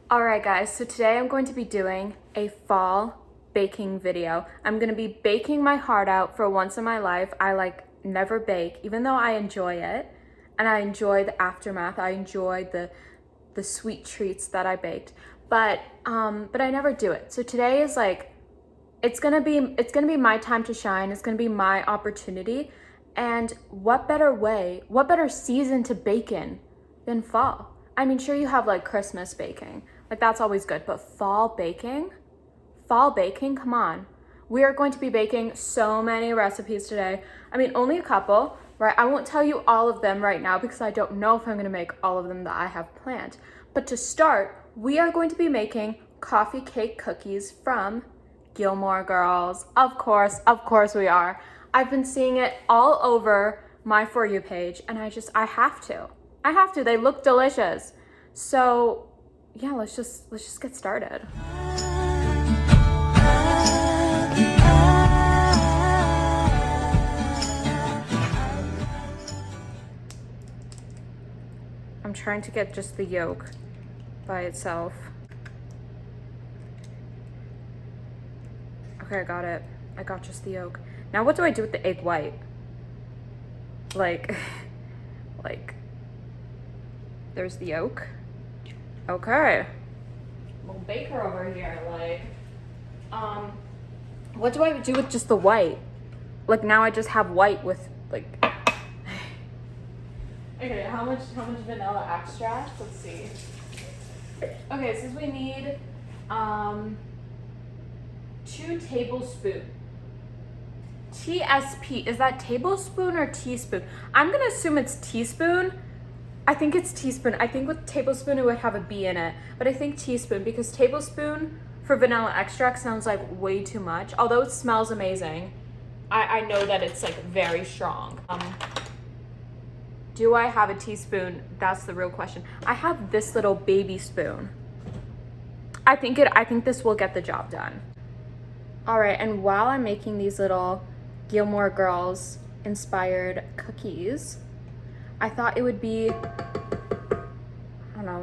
All right, guys, so today I'm going to be doing a fall baking video. I'm going to be baking my heart out for once in my life. I never bake, even though I enjoy it and I enjoy the aftermath. I enjoy the sweet treats that I baked, but I never do it. So today is it's gonna be my time to shine. It's gonna be my opportunity. And what better season to bake in than fall? I mean, sure, you have Christmas baking, that's always good, but fall baking, come on. We are going to be baking so many recipes today. I mean, only a couple, right? I won't tell you all of them right now because I don't know if I'm gonna make all of them that I have planned. But to start, we are going to be making coffee cake cookies from Gilmore Girls. Of course we are. I've been seeing it all over my For You page and I have to. They look delicious. So yeah, let's just get started. I'm trying to get just the yolk by itself. Okay, I got it. I got just the yolk. Now what do I do with the egg white? There's the yolk. Okay. Little baker over here, what do I do with just the white? Now I just have white with Okay, how much vanilla extract? Let's see. Okay, since we need 2 tablespoons. TSP, is that tablespoon or teaspoon? I'm gonna assume it's teaspoon. I think it's teaspoon. I think with tablespoon it would have a B in it, but I think teaspoon because tablespoon for vanilla extract sounds like way too much. Although it smells amazing, I know that it's very strong. Do I have a teaspoon? That's the real question. I have this little baby spoon. I think this will get the job done. All right, and while I'm making these little Gilmore Girls inspired cookies, I thought it would be,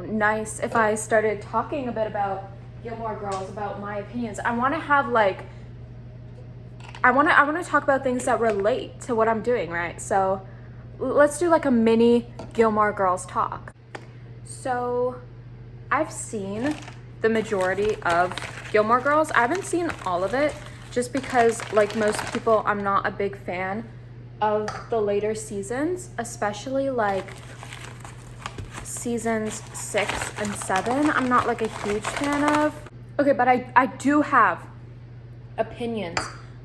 nice if I started talking a bit about Gilmore Girls, about my opinions. I want to have I want to talk about things that relate to what I'm doing, right? So let's do a mini Gilmore Girls talk. So I've seen the majority of Gilmore Girls. I haven't seen all of it just because, like most people, I'm not a big fan of the later seasons, especially seasons 6 and 7. I'm not a huge fan of. Okay, but I do have opinions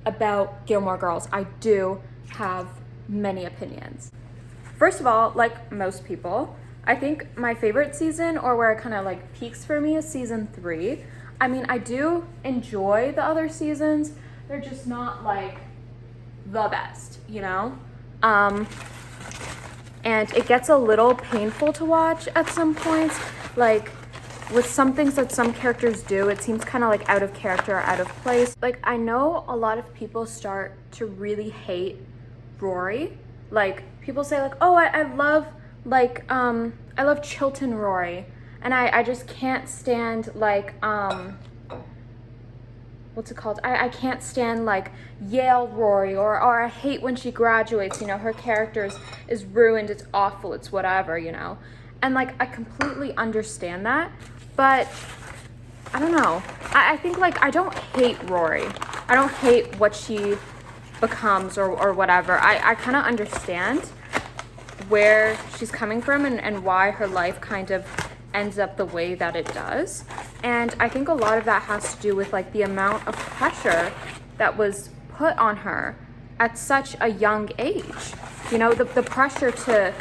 about Gilmore Girls. I do have many opinions. First of all, like most people, I think my favorite season, or where it kind of peaks for me, is season 3. I mean, I do enjoy the other seasons. They're just not the best, and it gets a little painful to watch at some points. With some things that some characters do, it seems kind of out of character or out of place. I know a lot of people start to really hate Rory. People say oh, I love I love Chilton Rory, and I just can't stand what's it called? I can't stand Yale Rory, or I hate when she graduates, her character is ruined, it's awful, it's whatever, and I completely understand that, but I don't know. I think I don't hate Rory. I don't hate what she becomes or whatever. I kind of understand where she's coming from and why her life kind of ends up the way that it does. And I think a lot of that has to do with the amount of pressure that was put on her at such a young age. The pressure to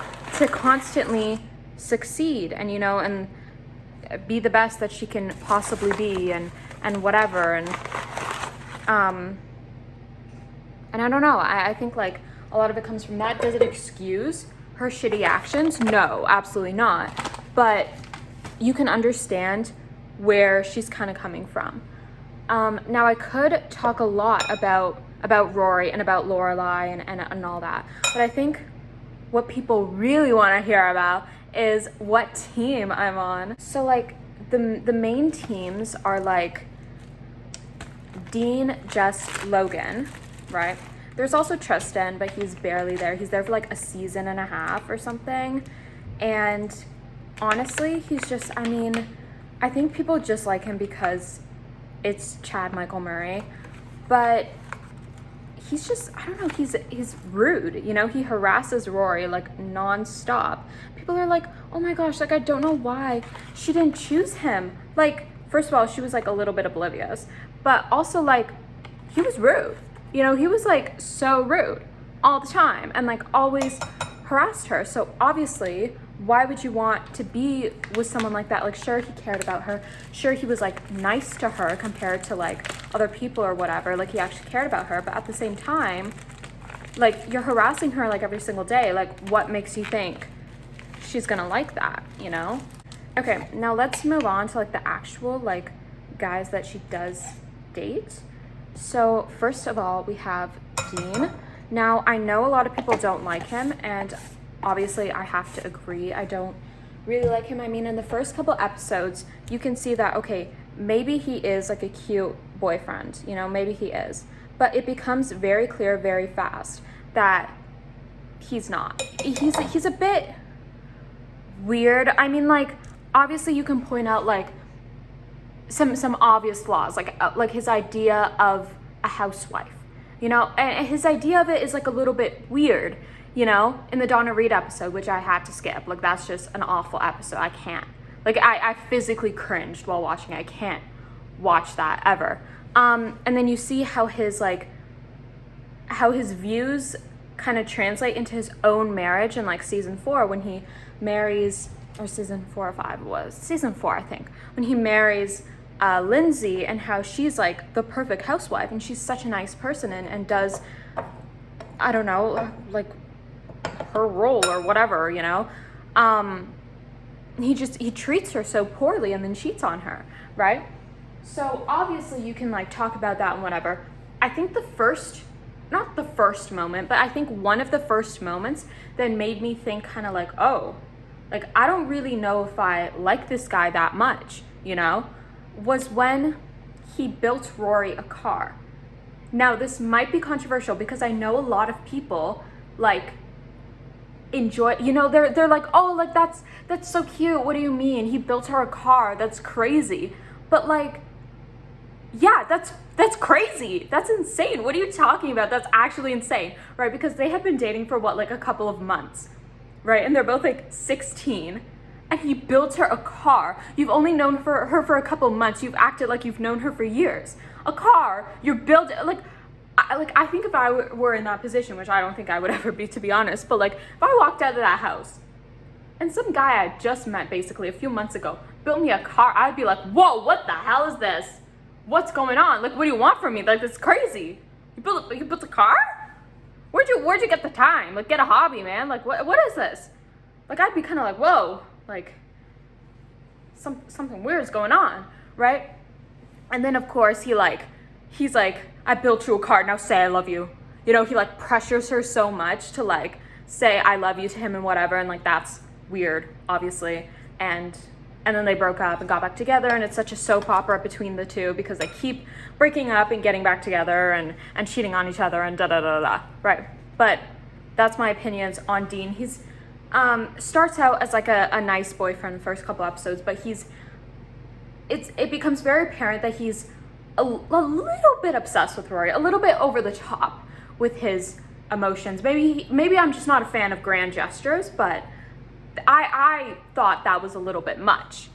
constantly succeed and and be the best that she can possibly be and whatever. And I don't know. I think a lot of it comes from that. Does it excuse her shitty actions? No, absolutely not. But you can understand where she's kind of coming from. Now I could talk a lot about Rory and about Lorelai and all that, but I think what people really want to hear about is what team I'm on. So the main teams are like Dean, Jess, Logan, right? There's also Tristan, but he's barely there. He's there for like a season and a half or something. And honestly, he's just, I mean, I think people just like him because it's Chad Michael Murray. But he's just, I don't know, he's rude, you know? He harasses Rory like nonstop. People are like, oh my gosh, like I don't know why she didn't choose him. Like, first of all, she was like a little bit oblivious, but also like he was rude. You know, he was like so rude all the time and like always harassed her. So obviously, why would you want to be with someone like that? Like, sure, he cared about her. Sure, he was like nice to her compared to like other people or whatever. Like, he actually cared about her. But at the same time, like, you're harassing her like every single day. Like, what makes you think she's gonna like that, you know? Okay, now let's move on to like the actual like guys that she does date. So first of all, we have Dean. Now, I know a lot of people don't like him, and obviously I have to agree. I don't really like him. I mean, in the first couple episodes, you can see that, okay, maybe he is like a cute boyfriend, you know, maybe he is. But it becomes very clear very fast that he's not. He's a bit weird. I mean, like, obviously you can point out like some obvious flaws, like his idea of a housewife, you know, and his idea of it is like a little bit weird, you know, in the Donna Reed episode, which I had to skip. Like, that's just an awful episode. I can't, like, I physically cringed while watching it. I can't watch that ever. And then you see how his views kind of translate into his own marriage in like season 4 when he marries, or season 4 or 5 was season 4, I think, when he marries Lindsay, and how she's like the perfect housewife and she's such a nice person and does, I don't know, like her role or whatever, you know. He treats her so poorly and then cheats on her, right? So obviously you can like talk about that and whatever. I think not the first moment, but I think one of the first moments that made me think kind of like, oh, like I don't really know if I like this guy that much, you know, was when he built Rory a car. Now, this might be controversial because I know a lot of people like enjoy, you know, they're like, oh, like that's so cute. What do you mean? He built her a car. That's crazy. But like, yeah, that's crazy. That's insane. What are you talking about? That's actually insane, right? Because they have been dating for what, like a couple of months, right? And they're both like 16. And he built her a car. You've only known her for a couple months. You've acted like you've known her for years. A car, you're building, I think if I were in that position, which I don't think I would ever be, to be honest, but like if I walked out of that house and some guy I just met basically a few months ago built me a car, I'd be like, whoa, what the hell is this? What's going on? Like, what do you want from me? Like, that's crazy. You built a car? Where'd you get the time? Like, get a hobby, man. Like, what is this? Like, I'd be kind of like, whoa, like something weird's going on, right? And then of course he's like, I built you a car, now say I love you. You know, he like pressures her so much to like say I love you to him and whatever, and like that's weird, obviously. And then they broke up and got back together, and it's such a soap opera between the two because they keep breaking up and getting back together and cheating on each other and da-da-da-da, right? But that's my opinions on Dean. He's starts out as like a nice boyfriend the first couple episodes, but it becomes very apparent that he's a little bit obsessed with Rory, a little bit over the top with his emotions. Maybe I'm just not a fan of grand gestures, but I thought that was a little bit much.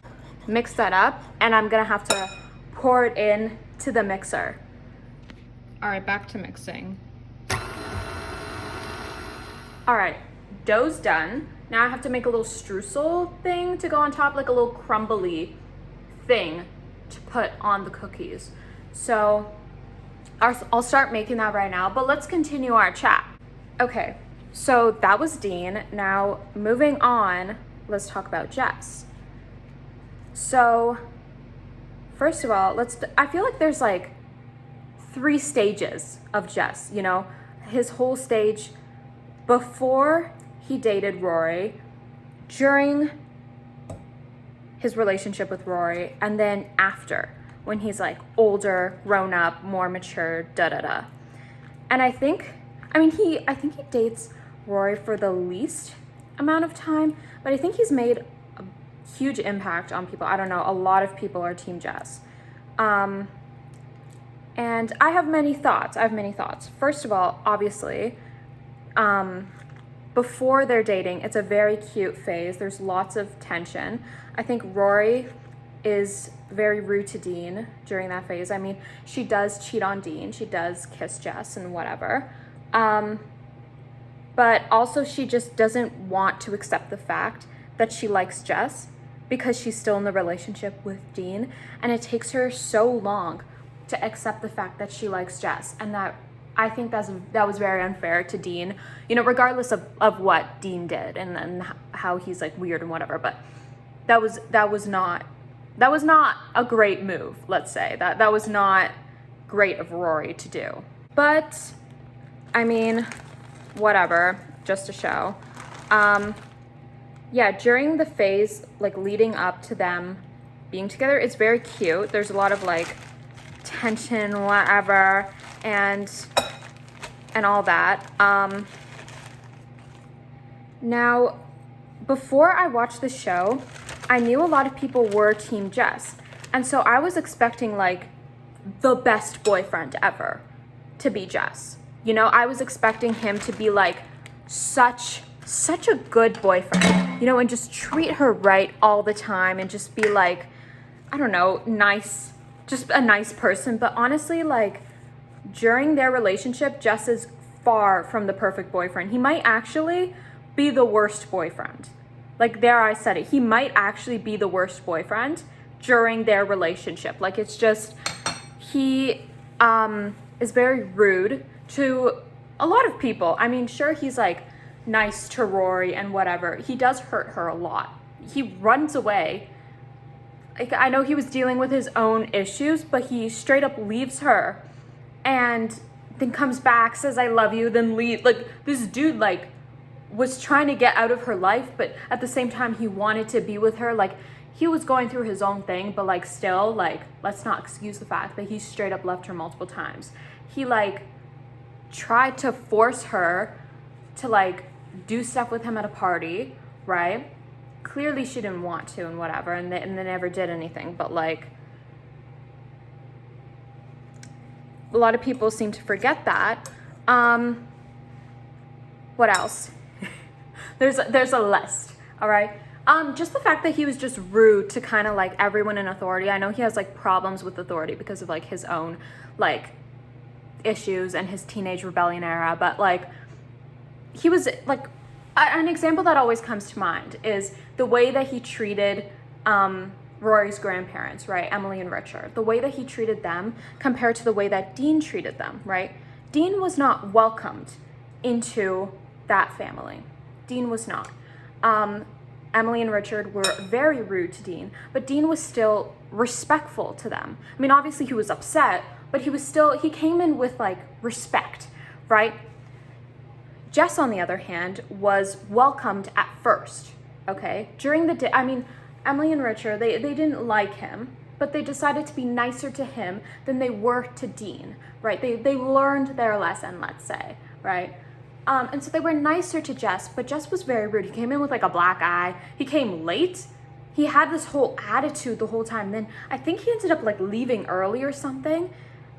Mix that up, and I'm gonna have to pour it in to the mixer. All right, back to mixing. All right, dough's done. Now I have to make a little streusel thing to go on top, like a little crumbly thing to put on the cookies. So I'll start making that right now, but let's continue our chat. Okay, so that was Dean. Now moving on, let's talk about Jess. So first of all, I feel like there's like 3 stages of Jess, you know, his whole stage before he dated Rory, during his relationship with Rory, and then after, when he's like older, grown up, more mature, da-da-da. And I think he dates Rory for the least amount of time, but I think he's made a huge impact on people. I don't know, a lot of people are Team Jess. And I have many thoughts. First of all, obviously, before they're dating, it's a very cute phase. There's lots of tension. I think Rory is very rude to Dean during that phase. I mean, she does cheat on Dean. She does kiss Jess and whatever. But also she just doesn't want to accept the fact that she likes Jess because she's still in the relationship with Dean. And it takes her so long to accept the fact that she likes Jess. And that, I think that was very unfair to Dean, you know, regardless of what Dean did and how he's like weird and whatever. But that was not a great move, let's say. That was not great of Rory to do. But I mean, whatever, just a show. Yeah, during the phase, like leading up to them being together, it's very cute. There's a lot of like tension, whatever, and all that. Now, before I watched the show, I knew a lot of people were Team Jess. And so I was expecting like the best boyfriend ever to be Jess. You know, I was expecting him to be like such a good boyfriend, you know, and just treat her right all the time and just be like, I don't know, nice, just a nice person. But honestly, like during their relationship, Jess is far from the perfect boyfriend. He might actually be the worst boyfriend. Like there, I said it. He might actually be the worst boyfriend during their relationship. Like it's just, he is very rude to a lot of people. I mean, sure, he's like nice to Rory and whatever. He does hurt her a lot. He runs away. Like I know he was dealing with his own issues, but he straight up leaves her and then comes back, says I love you, then leave. Like this dude like was trying to get out of her life, but at the same time he wanted to be with her. Like he was going through his own thing, but like still, like let's not excuse the fact that he straight up left her multiple times. He like tried to force her to like do stuff with him at a party, right? Clearly she didn't want to and whatever, and they never did anything. But like a lot of people seem to forget that. What else? There's a list, all right? Just the fact that he was just rude to kind of like everyone in authority. I know he has like problems with authority because of like his own like issues and his teenage rebellion era, but like he was like an example that always comes to mind is the way that he treated Rory's grandparents, right? Emily and Richard. The way that he treated them compared to the way that Dean treated them, right? Dean was not welcomed into that family. Dean was not. Emily and Richard were very rude to Dean, but Dean was still respectful to them. I mean, obviously he was upset, but he came in with like respect, right? Jess, on the other hand, was welcomed at first, okay? During the day, I mean, Emily and Richard, they didn't like him, but they decided to be nicer to him than they were to Dean, right? They learned their lesson, let's say, right? And so they were nicer to Jess, but Jess was very rude. He came in with like a black eye. He came late. He had this whole attitude the whole time. Then I think he ended up like leaving early or something.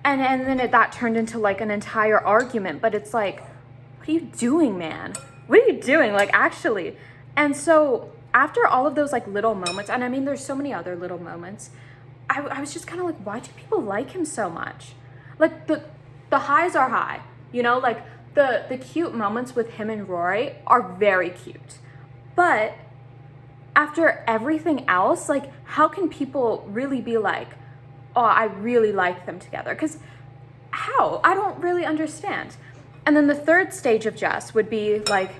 And then that turned into like an entire argument. But it's like, what are you doing, man? What are you doing? Like actually. And so after all of those like little moments, and I mean, there's so many other little moments, I was just kind of like, why do people like him so much? Like the highs are high, you know, like the cute moments with him and Rory are very cute. But after everything else, like how can people really be like, oh, I really like them together? Because how? I don't really understand. And then the third stage of Jess would be like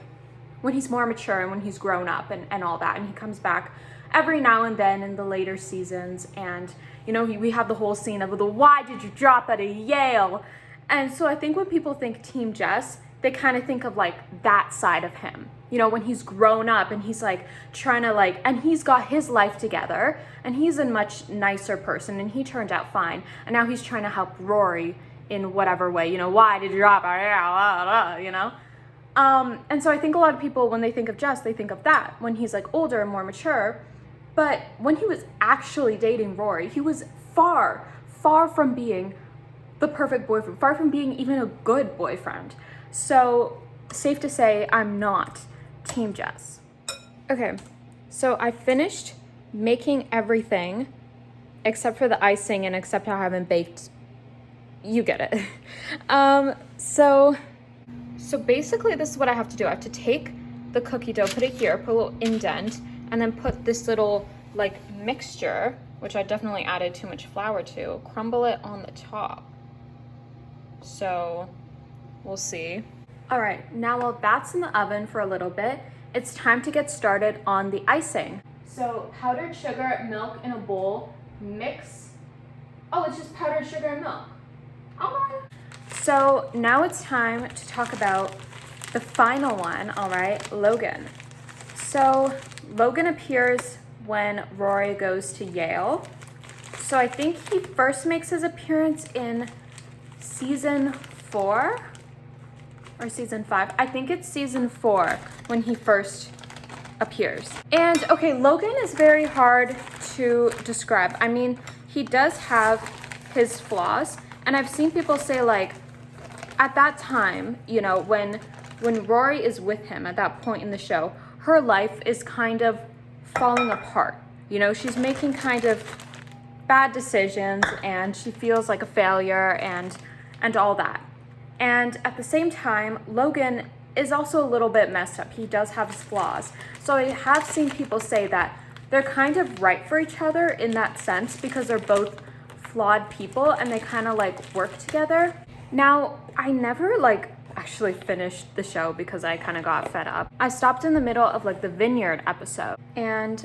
when he's more mature and when he's grown up and all that. And he comes back every now and then in the later seasons. And, you know, we have the whole scene of the why did you drop out of Yale? And so I think when people think Team Jess, they kind of think of like that side of him. you know, when he's grown up and he's like trying to like, and he's got his life together and he's a much nicer person and he turned out fine. And now he's trying to help Rory in whatever way, you know, why did you drop her, you know? And so I think a lot of people, when they think of Jess, they think of that when he's like older and more mature. But when he was actually dating Rory, he was far, far from being the perfect boyfriend, far from being even a good boyfriend. So safe to say, I'm not Team Jess. Okay, so I finished making everything except for the icing and except I haven't baked. You get it. So basically this is what I have to do. I have to take the cookie dough, put it here, put a little indent, and then put this little like mixture, which I definitely added too much flour to, crumble it on the top. So we'll see. All right, now while that's in the oven for a little bit, it's time to get started on the icing. So powdered sugar, milk in a bowl, mix. Oh, it's just powdered sugar and milk. Okay. So now it's time to talk about the final one, all right, Logan. So Logan appears when Rory goes to Yale. So I think he first makes his appearance in season 4 or season 5. I think it's season 4 when he first appears. And okay, Logan is very hard to describe. I mean, he does have his flaws, and I've seen people say like, at that time, you know, when Rory is with him at that point in the show, her life is kind of falling apart. You know, she's making kind of bad decisions and she feels like a failure and all that. And at the same time, Logan is also a little bit messed up. He does have his flaws. So I have seen people say that they're kind of right for each other in that sense because they're both flawed people and they kind of like work together. Now, I never like actually finished the show because I kind of got fed up. I stopped in the middle of like the vineyard episode and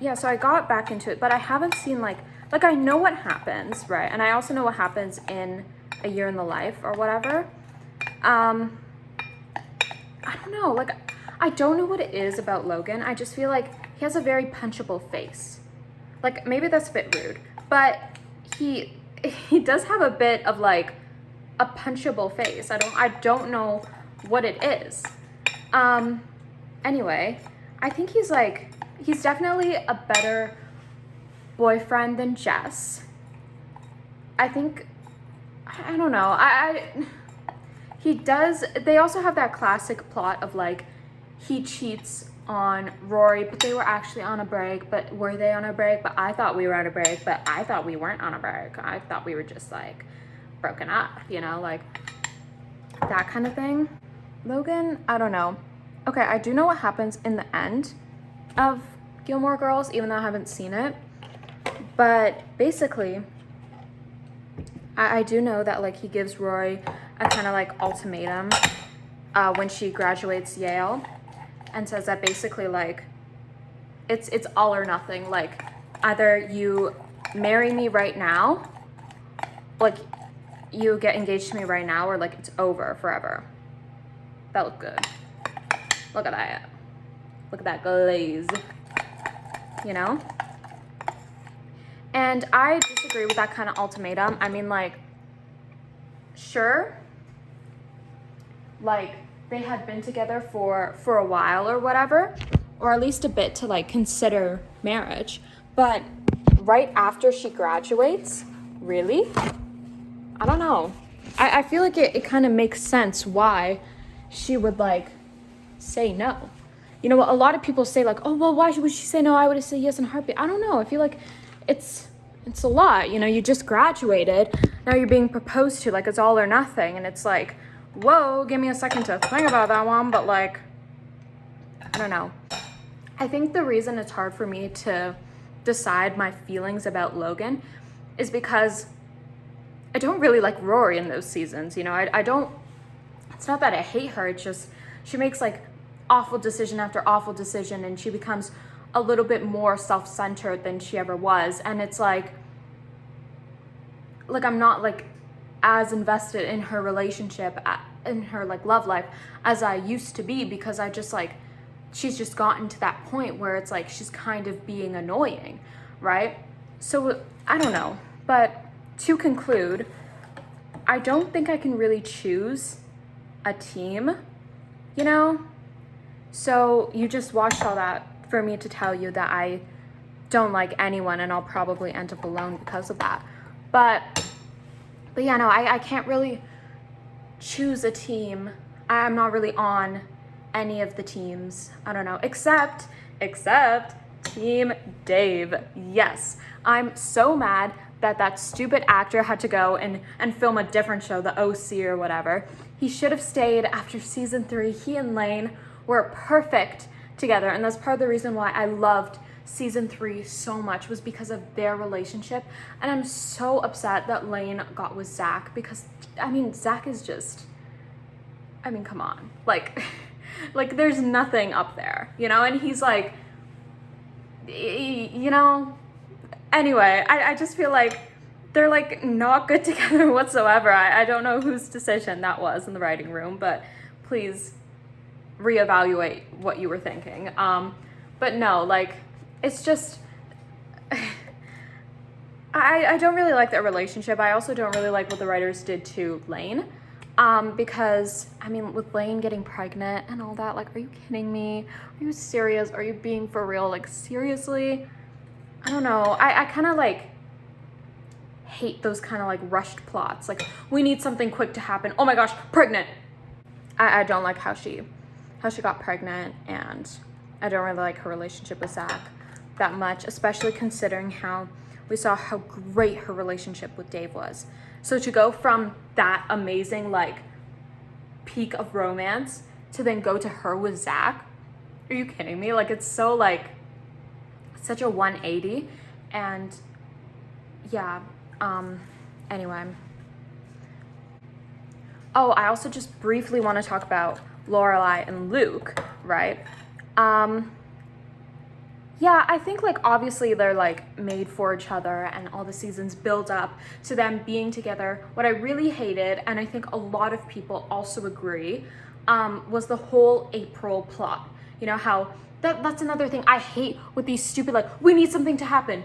yeah, so I got back into it, but I haven't seen like I know what happens, right? And I also know what happens in A Year in the Life or whatever. I don't know, like I don't know what it is about Logan. I just feel like he has a very punchable face. Like maybe that's a bit rude, but he does have a bit of like a punchable face. I don't know what it is. Anyway, I think he's definitely a better boyfriend than Jess. I think, I don't know. He does, they also have that classic plot of like, he cheats on Rory, but they were actually on a break, but were they on a break? But I thought we were on a break, but I thought we weren't on a break. I thought we were just like broken up, you know, like that kind of thing. Logan, I don't know. Okay, I do know what happens in the end of Gilmore Girls, even though I haven't seen it. But basically, I do know that like he gives Rory a kind of like ultimatum when she graduates Yale, and says that basically like it's all or nothing. Like either you marry me right now, like you get engaged to me right now, or like it's over forever. That looked good. Look at that. Look at that glaze. You know? And I disagree with that kind of ultimatum. I mean, like, sure, like they had been together for a while or whatever, or at least a bit to like consider marriage. But right after she graduates, really? I don't know. I feel like it kind of makes sense why she would like say no. You know, a lot of people say like, oh, well, why would she say no? I would have said yes in a heartbeat. I don't know. I feel like it's a lot. You know, you just graduated. Now you're being proposed to, like it's all or nothing. And it's like, whoa, give me a second to think about that one. But like, I don't know. I think the reason it's hard for me to decide my feelings about Logan is because I don't really like Rory in those seasons. You know, I don't, it's not that I hate her. It's just, she makes like awful decision after awful decision, and she becomes a little bit more self-centered than she ever was. And it's like I'm not like as invested in her relationship in her like love life as I used to be, because I just like, she's just gotten to that point where it's like she's kind of being annoying, right? So I don't know, but to conclude, I don't think I can really choose a team, you know? So you just watched all that for me to tell you that I don't like anyone, and I'll probably end up alone because of that. But yeah, no, I can't really choose a team. I'm not really on any of the teams. I don't know, except Team Dave. Yes, I'm so mad that stupid actor had to go and film a different show, the OC or whatever. He should have stayed after season 3. He and Lane were perfect together, and that's part of the reason why I loved season 3 so much, was because of their relationship. And I'm so upset that Lane got with Zach, because I mean, Zach is just, I mean, come on, like like there's nothing up there, you know? And he's like, you know, anyway, I just feel like they're like not good together whatsoever. I don't know whose decision that was in the writing room, but please reevaluate what you were thinking. But no, like, it's just, I don't really like their relationship. I also don't really like what the writers did to Lane, because, I mean, with Lane getting pregnant and all that, like, are you kidding me? Are you serious? Are you being for real? Like, seriously? I don't know. I kind of, like, hate those kind of, like, rushed plots. Like, we need something quick to happen. Oh my gosh, pregnant! I don't like how she got pregnant, and I don't really like her relationship with Zach that much, especially considering how we saw how great her relationship with Dave was. So to go from that amazing like peak of romance to then go to her with Zach, are you kidding me? Like, it's so like such a 180. And yeah, anyway. Oh, I also just briefly want to talk about Lorelai and Luke, right? Yeah, I think like obviously they're like made for each other, and all the seasons build up to them being together. What I really hated, and I think a lot of people also agree, was the whole April plot. You know how that's another thing I hate with these stupid, like, we need something to happen.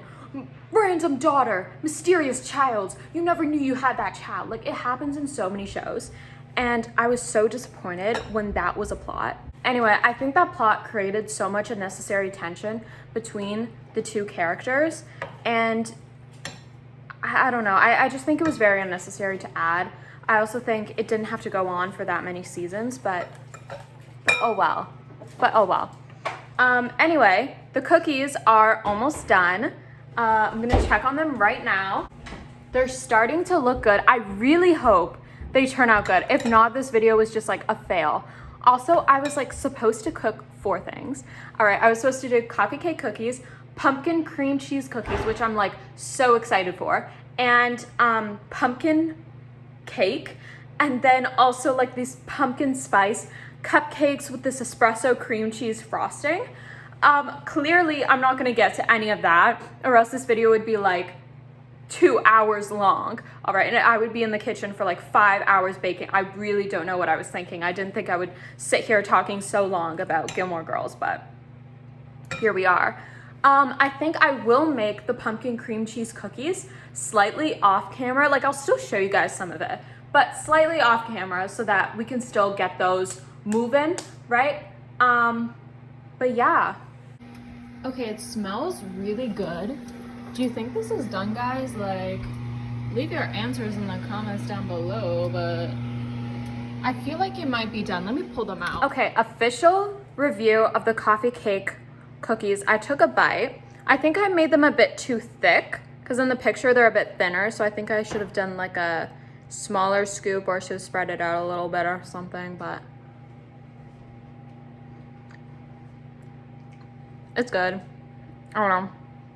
Random daughter, mysterious child, you never knew you had that child. Like, it happens in so many shows, and I was so disappointed when that was a plot. Anyway, I think that plot created so much unnecessary tension between the two characters, and I don't know, I just think it was very unnecessary to add. I also think it didn't have to go on for that many seasons, but oh well. Anyway, the cookies are almost done. I'm gonna check on them right now. They're starting to look good. I really hope they turn out good. If not, this video was just like a fail. Also, I was like supposed to cook 4 things. All right, I was supposed to do coffee cake cookies, pumpkin cream cheese cookies, which I'm like so excited for, and pumpkin cake, and then also like these pumpkin spice cupcakes with this espresso cream cheese frosting. Clearly I'm not gonna get to any of that, or else this video would be like 2 hours long. All right, and I would be in the kitchen for like 5 hours baking. I really don't know what I was thinking. I didn't think I would sit here talking so long about Gilmore Girls, but here we are. I think I will make the pumpkin cream cheese cookies slightly off camera. Like, I'll still show you guys some of it, but slightly off camera so that we can still get those moving, right? But yeah. Okay, it smells really good. Do you think this is done, guys? Like, leave your answers in the comments down below, but I feel like it might be done. Let me pull them out. Okay, official review of the coffee cake cookies. I took a bite. I think I made them a bit too thick, because in the picture they're a bit thinner, so I think I should have done like a smaller scoop, or should have spread it out a little bit or something, but it's good. I don't know.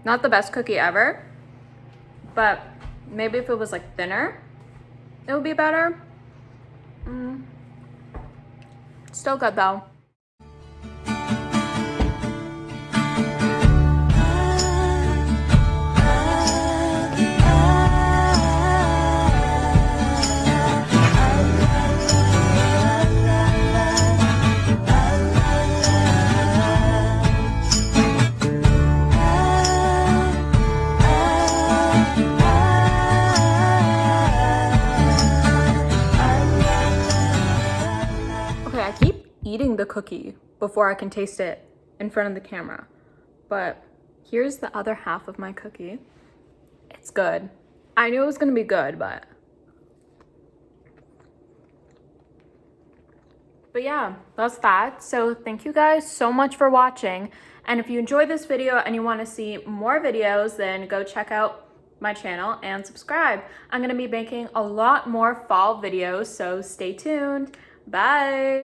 Not the best cookie ever, but maybe if it was like thinner, it would be better. Still good though. eating the cookie before I can taste it in front of the camera. But here's the other half of my cookie. It's good. I knew it was gonna be good, but yeah, that's that. So thank you guys so much for watching. And if you enjoyed this video and you want to see more videos, then go check out my channel and subscribe. I'm going to be making a lot more fall videos, so stay tuned. Bye.